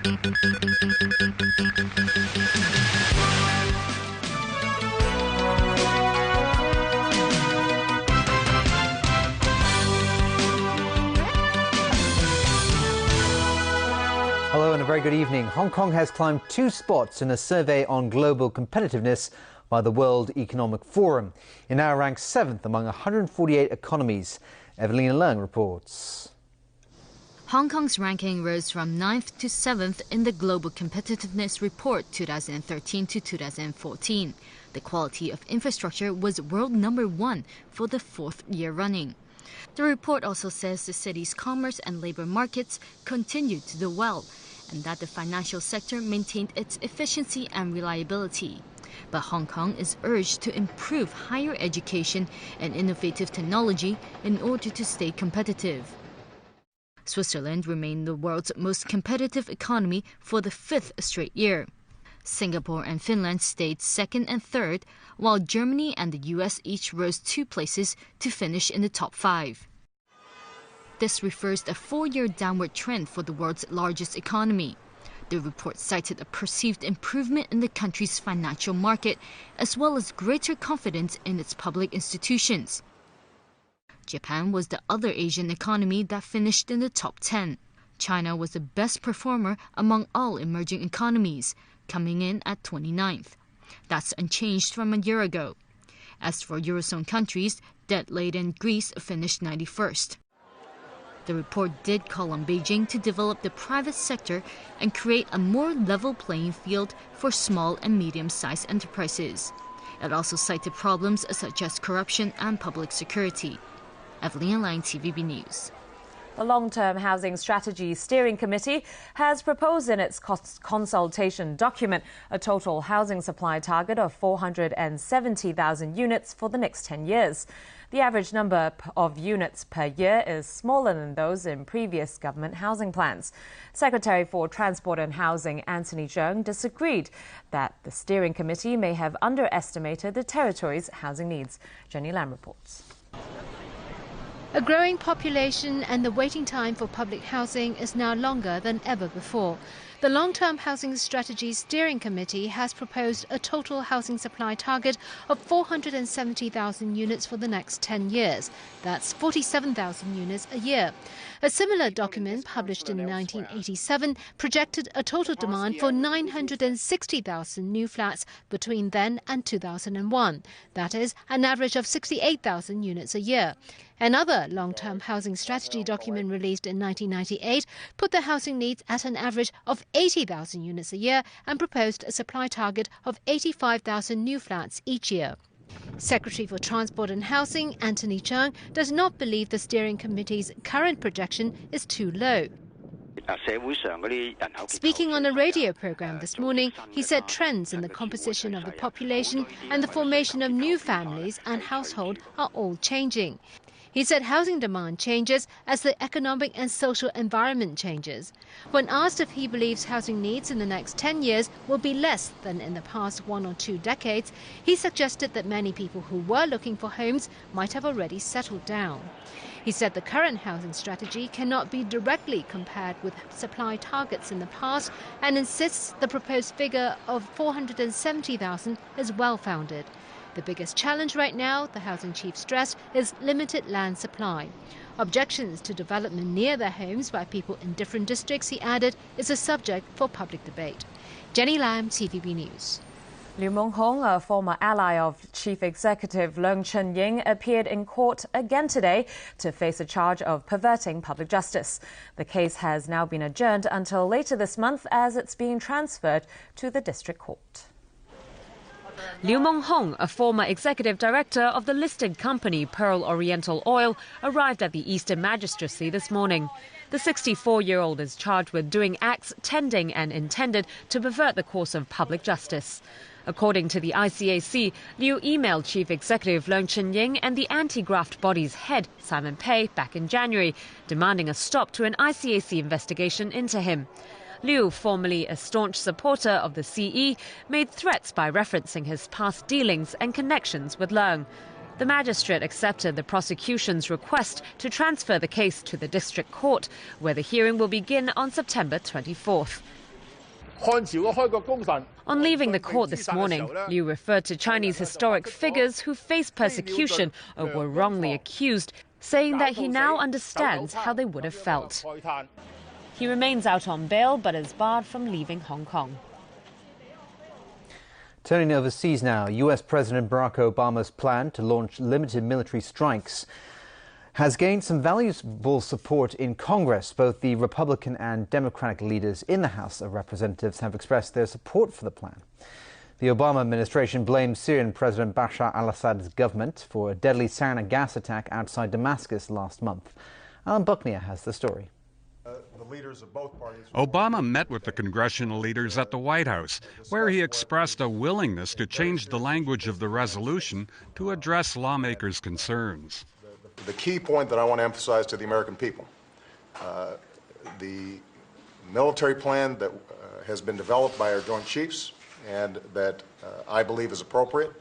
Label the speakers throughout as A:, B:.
A: Hello and a very good evening. Hong Kong has climbed 2 spots in a survey on global competitiveness by the World Economic Forum. It now ranks 7th among 148 economies. Evelina Leung reports.
B: Hong Kong's ranking rose from 9th to 7th in the Global Competitiveness Report 2013 to 2014. The quality of infrastructure was world number 1 for the 4th year running. The report also says the city's commerce and labor markets continued to do well, and that the financial sector maintained its efficiency and reliability. But Hong Kong is urged to improve higher education and innovative technology in order to stay competitive. Switzerland remained the world's most competitive economy for the 5th straight year. Singapore and Finland stayed 2nd and 3rd, while Germany and the US each rose 2 places to finish in the top 5. This refers to a 4-year downward trend for the world's largest economy. The report cited a perceived improvement in the country's financial market, as well as greater confidence in its public institutions. Japan was the other Asian economy that finished in the top 10. China was the best performer among all emerging economies, coming in at 29th. That's unchanged from a year ago. As for Eurozone countries, debt-laden Greece finished 91st. The report did call on Beijing to develop the private sector and create a more level playing field for small and medium-sized enterprises. It also cited problems such as corruption and public security. Evelina Leung, TVB News.
C: The Long-Term Housing Strategy Steering Committee has proposed in its consultation document a total housing supply target of 470,000 units for the next 10 years. The average number of units per year is smaller than those in previous government housing plans. Secretary for Transport and Housing Anthony Cheung disagreed that the steering committee may have underestimated the territory's housing needs. Jenny Lam reports.
D: A growing population and the waiting time for public housing is now longer than ever before. The Long-Term Housing Strategy Steering Committee has proposed a total housing supply target of 470,000 units for the next 10 years. That's 47,000 units a year. A similar document published in 1987 projected a total demand for 960,000 new flats between then and 2001. That is, an average of 68,000 units a year. Another long-term housing strategy document released in 1998 put the housing needs at an average of 80,000 units a year and proposed a supply target of 85,000 new flats each year. Secretary for Transport and Housing Anthony Cheung does not believe the steering committee's current projection is too low. Speaking on a radio program this morning, he said trends in the composition of the population and the formation of new families and households are all changing. He said housing demand changes as the economic and social environment changes. When asked if he believes housing needs in the next 10 years will be less than in the past 1 or 2 decades, he suggested that many people who were looking for homes might have already settled down. He said the current housing strategy cannot be directly compared with supply targets in the past and insists the proposed figure of 470,000 is well-founded. The biggest challenge right now, the housing chief stressed, is limited land supply. Objections to development near their homes by people in different districts, he added, is a subject for public debate. Jenny Lam, TVB News.
C: Liu Meng-hong, a former ally of Chief Executive Leung Chun-ying, appeared in court again today to face a charge of perverting public justice. The case has now been adjourned until later this month as it's being transferred to the district court.
E: Liu Meng-hong, a former executive director of the listed company Pearl Oriental Oil, arrived at the Eastern Magistracy this morning. The 64-year-old is charged with doing acts tending and intended to pervert the course of public justice. According to the ICAC, Liu emailed Chief Executive Leung Chun-ying and the anti-graft body's head, Simon Pei, back in January, demanding a stop to an ICAC investigation into him. Liu, formerly a staunch supporter of the CE, made threats by referencing his past dealings and connections with Leung. The magistrate accepted the prosecution's request to transfer the case to the district court, where the hearing will begin on September 24th. On leaving the court this morning, Liu referred to Chinese historic figures who faced persecution or were wrongly accused, saying that he now understands how they would have felt. He remains out on bail but is barred from leaving Hong Kong.
A: Turning overseas now, US President Barack Obama's plan to launch limited military strikes has gained some valuable support in Congress. Both the Republican and Democratic leaders in the House of Representatives have expressed their support for the plan. The Obama administration blames Syrian President Bashar al-Assad's government for a deadly sarin gas attack outside Damascus last month. Alan Buckner has the story.
F: Obama met with the congressional leaders at the White House, where he expressed a willingness to change the language of the resolution to address lawmakers' concerns.
G: The key point that I want to emphasize to the American people, the military plan that has been developed by our Joint Chiefs and that I believe is appropriate,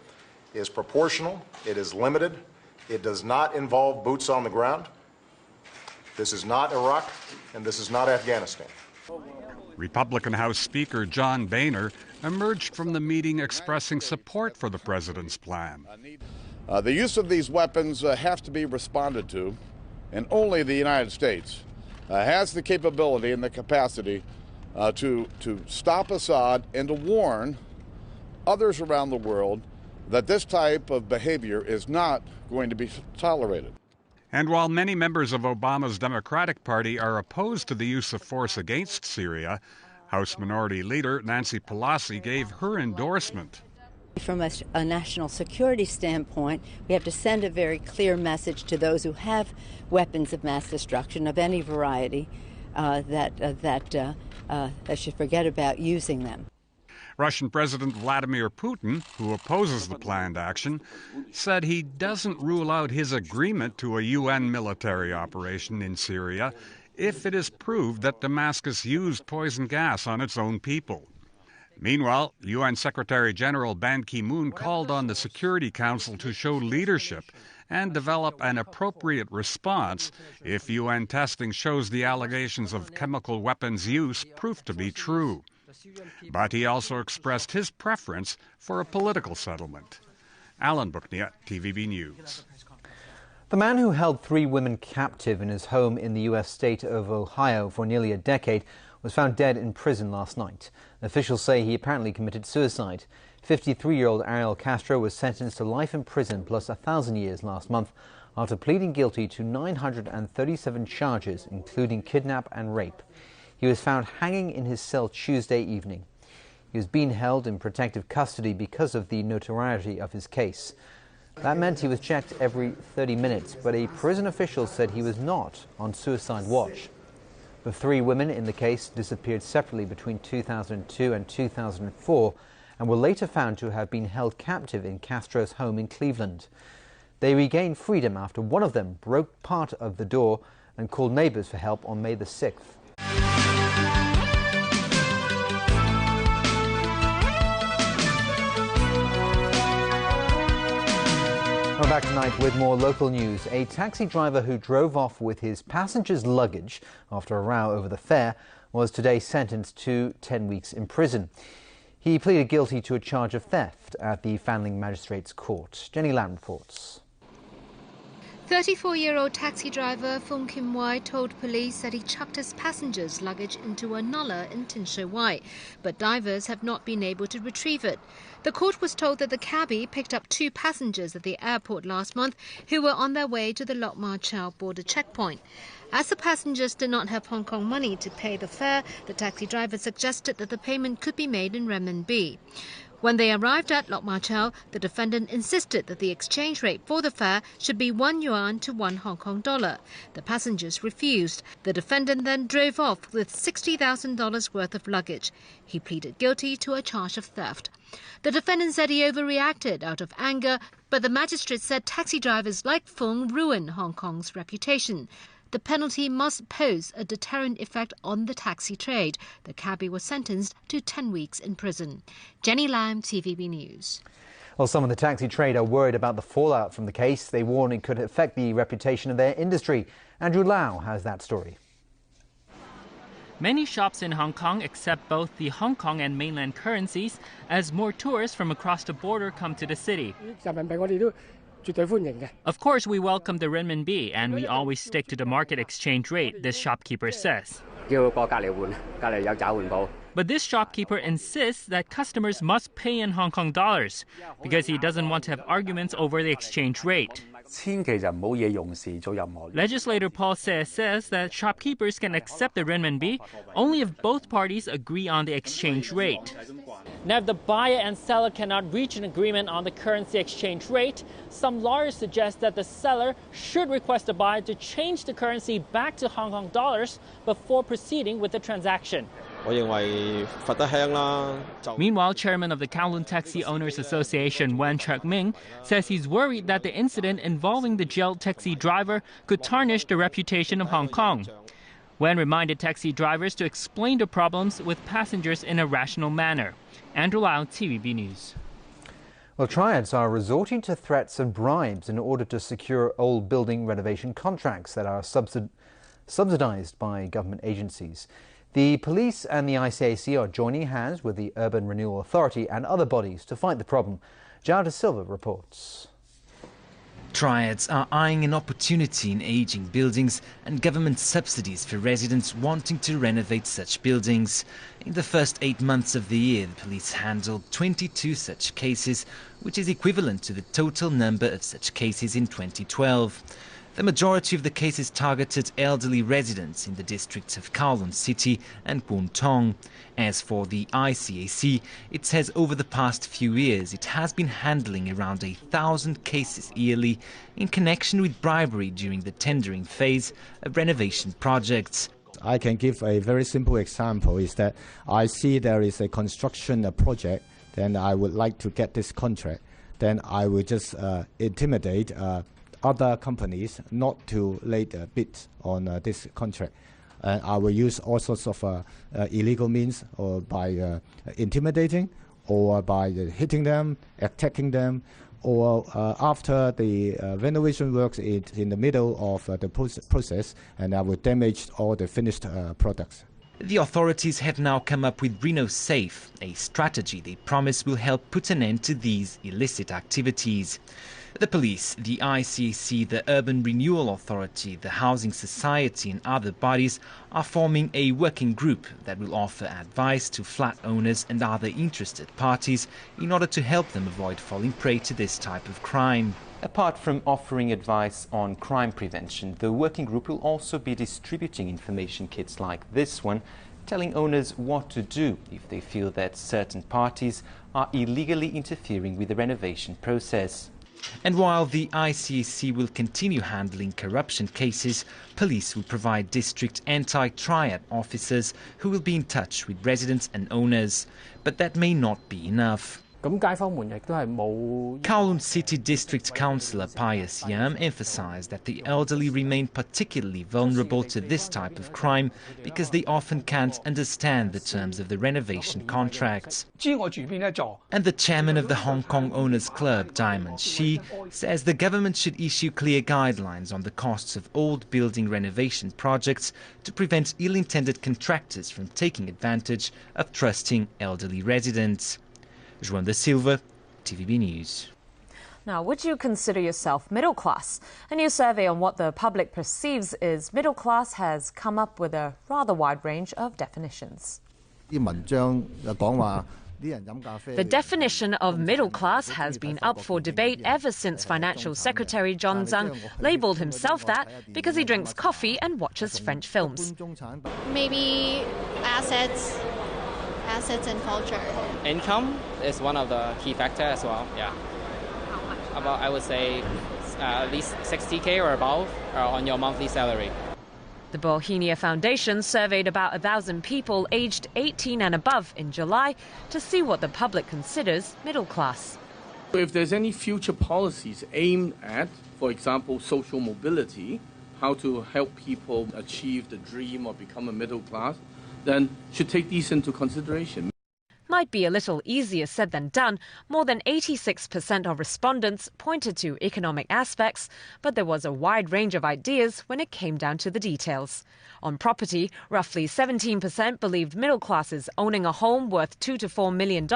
G: is proportional, it is limited, it does not involve boots on the ground. This is not Iraq, and this is not Afghanistan.
F: Republican House Speaker John Boehner emerged from the meeting expressing support for the president's plan.
H: The use of these weapons have to be responded to, and only the United States has the capability and the capacity to stop Assad and to warn others around the world that this type of behavior is not going to be tolerated.
F: And while many members of Obama's Democratic Party are opposed to the use of force against Syria, House Minority Leader Nancy Pelosi gave her endorsement.
I: From a national security standpoint, we have to send a very clear message to those who have weapons of mass destruction of any variety that they should forget about using them.
F: Russian President Vladimir Putin, who opposes the planned action, said he doesn't rule out his agreement to a UN military operation in Syria if it is proved that Damascus used poison gas on its own people. Meanwhile, UN Secretary General Ban Ki-moon called on the Security Council to show leadership and develop an appropriate response if UN testing shows the allegations of chemical weapons use prove to be true. But he also expressed his preference for a political settlement. Alan Buckner, TVB News.
A: The man who held 3 women captive in his home in the U.S. state of Ohio for nearly a decade was found dead in prison last night. Officials say he apparently committed suicide. 53-year-old Ariel Castro was sentenced to life in prison plus 1,000 years last month after pleading guilty to 937 charges, including kidnap and rape. He was found hanging in his cell Tuesday evening. He was being held in protective custody because of the notoriety of his case. That meant he was checked every 30 minutes, but a prison official said he was not on suicide watch. The 3 women in the case disappeared separately between 2002 and 2004 and were later found to have been held captive in Castro's home in Cleveland. They regained freedom after one of them broke part of the door and called neighbors for help on May the 6th. We're back tonight with more local news. A taxi driver who drove off with his passengers' luggage after a row over the fare was today sentenced to 10 weeks in prison. He pleaded guilty to a charge of theft at the Fanling Magistrates Court. Jenny Lam reports.
D: 34-year-old taxi driver Fung Kim Wai told police that he chucked his passengers' luggage into a nullah in Tin Shui Wai, but divers have not been able to retrieve it. The court was told that the cabbie picked up 2 passengers at the airport last month who were on their way to the Lok Ma Chau border checkpoint. As the passengers did not have Hong Kong money to pay the fare, the taxi driver suggested that the payment could be made in renminbi. When they arrived at Lok Ma Chau, the defendant insisted that the exchange rate for the fare should be 1 yuan to 1 Hong Kong dollar. The passengers refused. The defendant then drove off with $60,000 worth of luggage. He pleaded guilty to a charge of theft. The defendant said he overreacted out of anger, but the magistrate said taxi drivers like Fung ruin Hong Kong's reputation. The penalty must pose a deterrent effect on the taxi trade. The cabbie was sentenced to 10 weeks in prison. Jenny Lam, TVB News.
A: Well, some of the taxi trade are worried about the fallout from the case. They warn it could affect the reputation of their industry. Andrew Lau has that story.
J: Many shops in Hong Kong accept both the Hong Kong and mainland currencies as more tourists from across the border come to the city. Of course, we welcome the renminbi and we always stick to the market exchange rate, this shopkeeper says. But this shopkeeper insists that customers must pay in Hong Kong dollars because he doesn't want to have arguments over the exchange rate. Legislator Paul Tse says that shopkeepers can accept the renminbi only if both parties agree on the exchange rate. Now, if the buyer and seller cannot reach an agreement on the currency exchange rate, some lawyers suggest that the seller should request the buyer to change the currency back to Hong Kong dollars before proceeding with the transaction. Meanwhile, chairman of the Kowloon Taxi Owners Association, Wen Chek-ming, says he's worried that the incident involving the jailed taxi driver could tarnish the reputation of Hong Kong. Wen reminded taxi drivers to explain the problems with passengers in a rational manner. Andrew Lau, TVB News.
A: Well, triads are resorting to threats and bribes in order to secure old building renovation contracts that are subsidized by government agencies. The police and the ICAC are joining hands with the Urban Renewal Authority and other bodies to fight the problem. João da Silva reports.
K: Triads are eyeing an opportunity in aging buildings and government subsidies for residents wanting to renovate such buildings. In the first 8 months of the year, the police handled 22 such cases, which is equivalent to the total number of such cases in 2012. The majority of the cases targeted elderly residents in the districts of Kowloon City and Kwun Tong. As for the ICAC, it says over the past few years it has been handling around 1,000 cases yearly in connection with bribery during the tendering phase of renovation projects.
L: I can give a very simple example is that I see there is a construction project, then I would like to get this contract. Then I will just intimidate other companies not to lay the bids on this contract. And I will use all sorts of illegal means, or by intimidating, or by hitting them, attacking them, or after the renovation works in the middle of the process, and I will damage all the finished products.
K: The authorities have now come up with Reno Safe, a strategy they promise will help put an end to these illicit activities. The police, the ICAC, the Urban Renewal Authority, the Housing Society and other bodies are forming a working group that will offer advice to flat owners and other interested parties in order to help them avoid falling prey to this type of crime. Apart from offering advice on crime prevention, the working group will also be distributing information kits like this one, telling owners what to do if they feel that certain parties are illegally interfering with the renovation process. And while the ICAC will continue handling corruption cases, police will provide district anti-triad officers who will be in touch with residents and owners. But that may not be enough. Kowloon City District Councillor Pius Yam emphasised that the elderly remain particularly vulnerable to this type of crime because they often can't understand the terms of the renovation contracts. And the chairman of the Hong Kong Owners Club, Diamond Shi, says the government should issue clear guidelines on the costs of old building renovation projects to prevent ill-intended contractors from taking advantage of trusting elderly residents. João da Silva, TVB News.
C: Now, would you consider yourself middle class? A new survey on what the public perceives is middle class has come up with a rather wide range of definitions.
B: The definition of middle class has been up for debate ever since Financial Secretary John Tsang labelled himself that because he drinks coffee and watches French films.
M: Maybe assets and culture.
N: Income is one of the key factors as well, yeah. About, I would say, at least 60K or above on your monthly salary.
B: The Bohemia Foundation surveyed about 1,000 people aged 18 and above in July to see what the public considers middle class.
O: If there's any future policies aimed at, for example, social mobility, how to help people achieve the dream or become a middle class, then should take these into consideration.
E: might be a little easier said than done. More than 86% of respondents pointed to economic aspects, but there was a wide range of ideas when it came down to the details. On property, roughly 17% believed middle classes owning a home worth $2 to $4 million.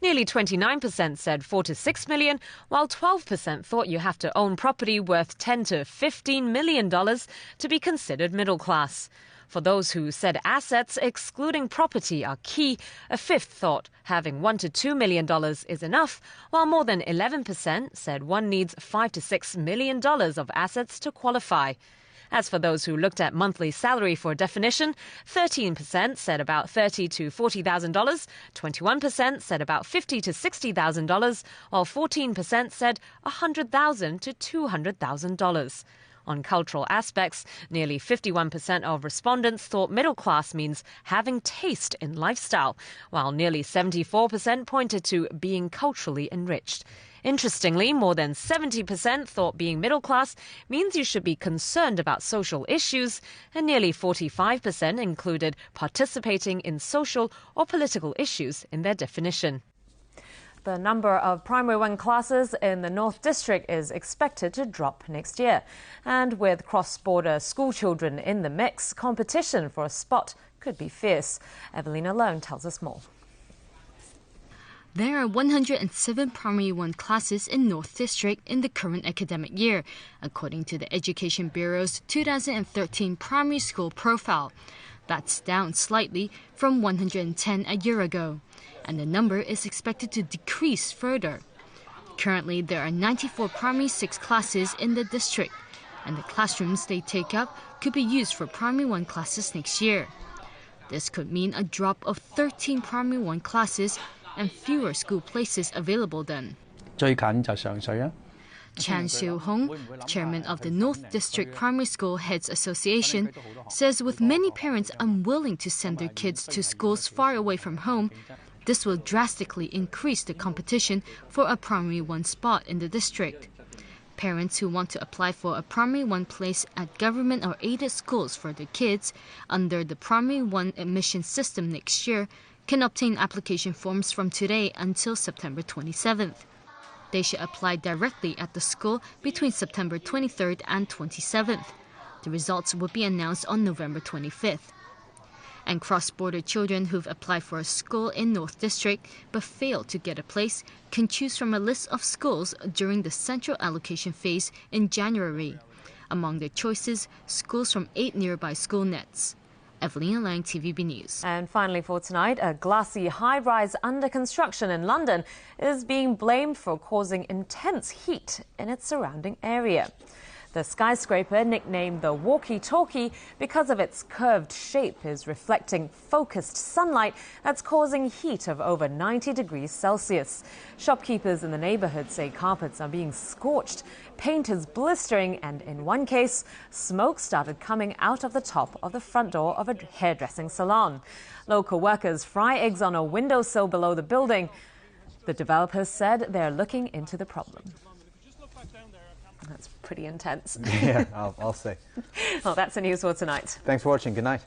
E: Nearly 29% said $4 to $6 million, while 12% thought you have to own property worth $10 to $15 million to be considered middle class. For those who said assets excluding property are key, a fifth thought having $1 to $2 million is enough, while more than 11% said one needs $5 to $6 million of assets to qualify. As for those who looked at monthly salary for a definition, 13% said about $30,000 to $40,000, 21% said about $50,000 to $60,000, while 14% said $100,000 to $200,000. On cultural aspects, nearly 51% of respondents thought middle class means having taste in lifestyle, while nearly 74% pointed to being culturally enriched. Interestingly, more than 70% thought being middle class means you should be concerned about social issues, and nearly 45% included participating in social or political issues in their definition. The number of Primary 1 classes in the North District is expected to drop next year. And with cross-border school children in the mix, competition for a spot could be fierce. Evelina Leung tells us more.
B: There are 107 Primary 1 classes in North District in the current academic year, according to the Education Bureau's 2013 primary school profile. That's down slightly from 110 a year ago, and the number is expected to decrease further. Currently, there are 94 Primary 6 classes in the district, and the classrooms they take up could be used for Primary 1 classes next year. This could mean a drop of 13 Primary 1 classes and fewer school places available then. Chan Siu-hong, chairman of the North District Primary School Heads Association, says with many parents unwilling to send their kids to schools far away from home, this will drastically increase the competition for a Primary 1 spot in the district. Parents who want to apply for a Primary 1 place at government or aided schools for their kids under the Primary 1 admission system next year can obtain application forms from today until September 27th. They should apply directly at the school between September 23rd and 27th. The results will be announced on November 25th. And cross-border children who've applied for a school in North District but failed to get a place can choose from a list of schools during the central allocation phase in January. Among their choices, schools from 8 nearby school nets. Evelina Lang, TVB News.
C: And finally for tonight, a glassy high-rise under construction in London is being blamed for causing intense heat in its surrounding area. The skyscraper, nicknamed the walkie-talkie because of its curved shape, is reflecting focused sunlight that's causing heat of over 90 degrees Celsius. Shopkeepers in the neighborhood say carpets are being scorched, paint is blistering, and in one case, smoke started coming out of the top of the front door of a hairdressing salon. Local workers fry eggs on a windowsill below the building. The developers said they're looking into the problem. That's pretty intense.
A: Yeah, I'll say.
C: Well, that's the news for tonight.
A: Thanks for watching. Good night.